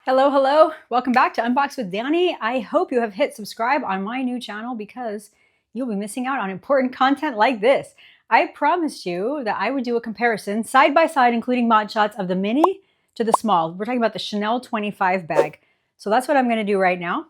Hello, hello. Welcome back to Unbox with Danny. I hope you have hit subscribe on my new channel because you'll be missing out on important content like this. I promised you that I would do a comparison side by side, including mod shots of the mini to the small. We're talking about the Chanel 25 bag. So that's what I'm going to do right now.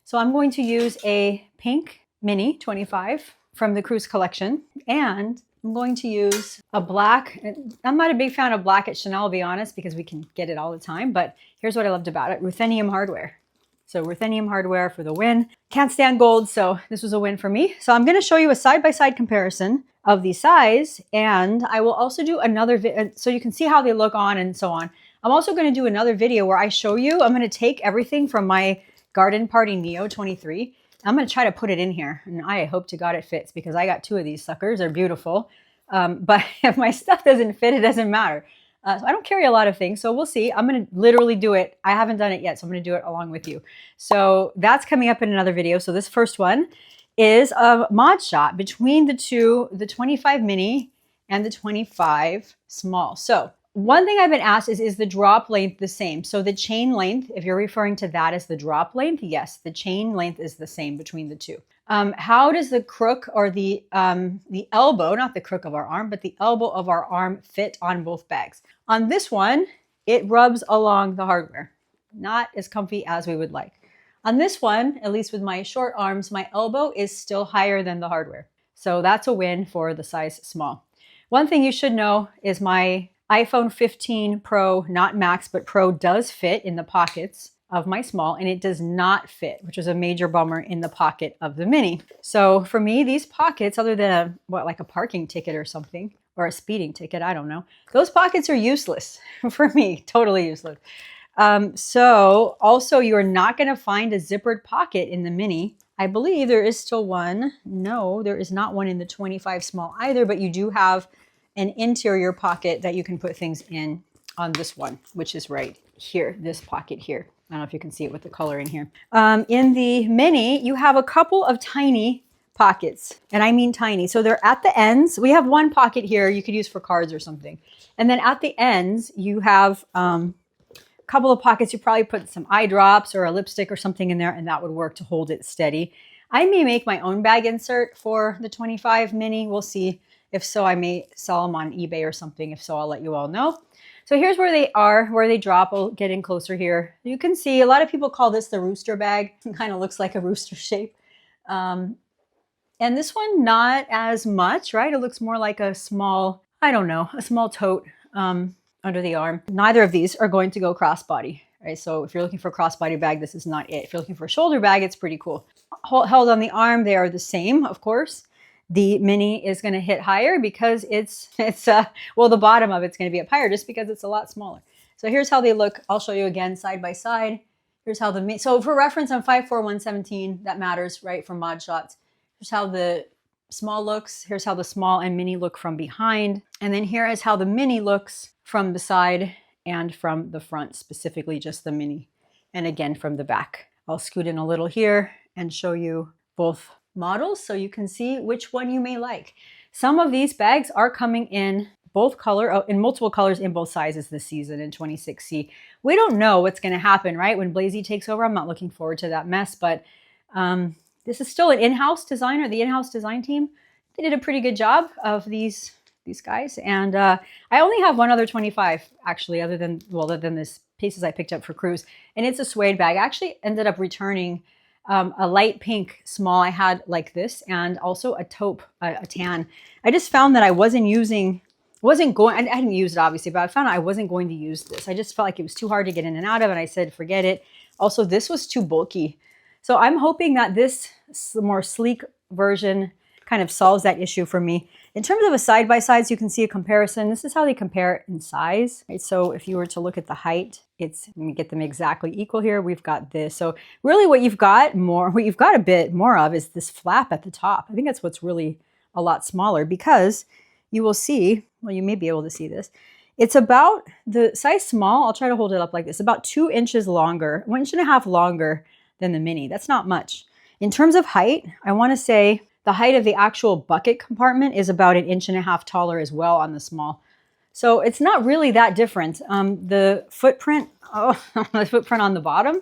So I'm going to use a pink mini 25 from the Cruise collection, and I'm going to use a black. I'm not a big fan of black at Chanel, to be honest, because we can get it all the time. But here's what I loved about it. Ruthenium hardware. So Ruthenium hardware for the win. Can't stand gold, so this was a win for me. So I'm going to show you a side-by-side comparison of the size. And I will also do another video so you can see how they look on and so on. I'm also going to do another video where I show you. I'm going to take everything from my Garden Party Neo 23. I'm going to try to put it in here, and I hope to God it fits because I got two of these suckers. They're beautiful. But if my stuff doesn't fit, it doesn't matter. So I don't carry a lot of things, so we'll see. I'm going to literally do it. I haven't done it yet, so I'm going to do it along with you. So that's coming up in another video. So this first one is a mod shot between the two, the 25 mini and the 25 small. So one thing I've been asked is the drop length the same? So the chain length, if you're referring to that as the drop length, yes, the chain length is the same between the two. How does the crook or the elbow, not the crook of our arm, but the elbow of our arm fit on both bags? On this one, it rubs along the hardware. Not as comfy as we would like. On this one, at least with my short arms, my elbow is still higher than the hardware. So that's a win for the size small. One thing you should know is my iPhone 15 Pro, not Max, but Pro does fit in the pockets of my small, and it does not fit, which was a major bummer, in the pocket of the mini. So for me, these pockets, other than like a parking ticket or something, or a speeding ticket, I don't know, those pockets are useless for me, totally useless. So also you're not going to find a zippered pocket in the mini. I believe there is still one. No, there is not one in the 25 small either, but you do have an interior pocket that you can put things in on this one, which is right here, this pocket here. I don't know if you can see it with the color in here. In the mini, you have a couple of tiny pockets, and I mean tiny. So they're at the ends. We have one pocket here you could use for cards or something. And then at the ends, you have a couple of pockets. You probably put some eye drops or a lipstick or something in there, and that would work to hold it steady. I may make my own bag insert for the 25 mini. We'll see. If so, I may sell them on eBay or something. If so, I'll let you all know. So here's where they are, where they drop. We'll get in closer here. You can see a lot of people call this the rooster bag. It kind of looks like a rooster shape. And this one, not as much, right? It looks more like a small, I don't know, a small tote under the arm. Neither of these are going to go crossbody, right? So if you're looking for a crossbody bag, this is not it. If you're looking for a shoulder bag, it's pretty cool. Held on the arm, they are the same, of course. The mini is going to hit higher because well, the bottom of it's going to be up higher just because it's a lot smaller. So here's how they look. I'll show you again side by side. Here's how so for reference, I'm 5'4", 117. That matters, right, for mod shots. Here's how the small looks. Here's how the small and mini look from behind. And then here is how the mini looks from the side and from the front, specifically just the mini. And again, from the back. I'll scoot in a little here and show you both models so you can see which one you may like. Some of these bags are coming in in multiple colors in both sizes this season in 26C. We don't know what's going to happen, right? When Blazy takes over, I'm not looking forward to that mess, but this is still an in-house designer, the in-house design team. They did a pretty good job of these guys. And I only have one other 25 actually, other than this pieces I picked up for Cruise, and it's a suede bag. I actually ended up returning a light pink small I had like this, and also a taupe, a tan. I just found that I I hadn't used it obviously, but I found I wasn't going to use this. I just felt like it was too hard to get in and out of, and I said, forget it. Also, this was too bulky. So I'm hoping that this more sleek version kind of solves that issue for me. In terms of a side-by-side, so you can see a comparison. This is how they compare in size. Right? So if you were to look at the height, let me get them exactly equal here. We've got this. So really what you've got a bit more of is this flap at the top. I think that's what's really a lot smaller, because you will see, well, you may be able to see this. It's about the size small. I'll try to hold it up like this, about 2 inches longer, 1.5 inches longer than the mini. That's not much. In terms of height, I want to say the height of the actual bucket compartment is about 1.5 inches taller as well on the small. So it's not really that different. The footprint, the footprint on the bottom,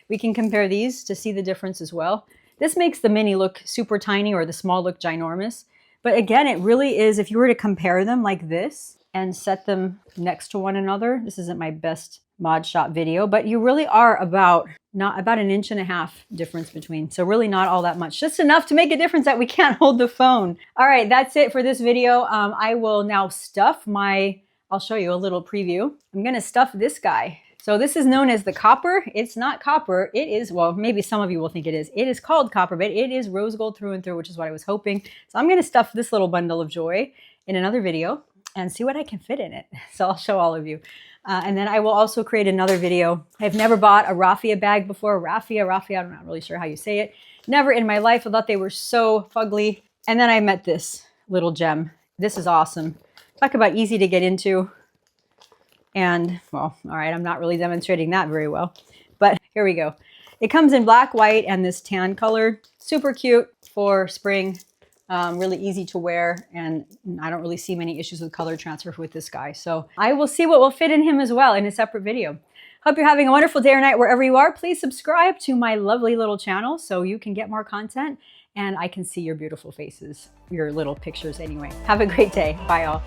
we can compare these to see the difference as well. This makes the mini look super tiny or the small look ginormous. But again, it really is, if you were to compare them like this and set them next to one another, this isn't my best mod shot video, but you really are about an inch and a half difference between. So really not all that much, just enough to make a difference that we can't hold the phone. All right, that's it for this video. I will now stuff I'll show you a little preview. I'm gonna stuff this guy. So this is known as the copper. It's not copper. It is, well, maybe some of you will think it is. It is called copper, but it is rose gold through and through, which is what I was hoping. So I'm gonna stuff this little bundle of joy in another video and see what I can fit in it. So I'll show all of you. And then I will also create another video. I've never bought a raffia bag before. Raffia, I'm not really sure how you say it. Never in my life. I thought they were so fugly. And then I met this little gem. This is awesome. Talk about easy to get into. And, well, all right, I'm not really demonstrating that very well, but here we go. It comes in black, white, and this tan color. Super cute for spring, really easy to wear, and I don't really see many issues with color transfer with this guy. So I will see what will fit in him as well in a separate video. Hope you're having a wonderful day or night wherever you are. Please subscribe to my lovely little channel so you can get more content and I can see your beautiful faces, your little pictures anyway. Have a great day. Bye, all.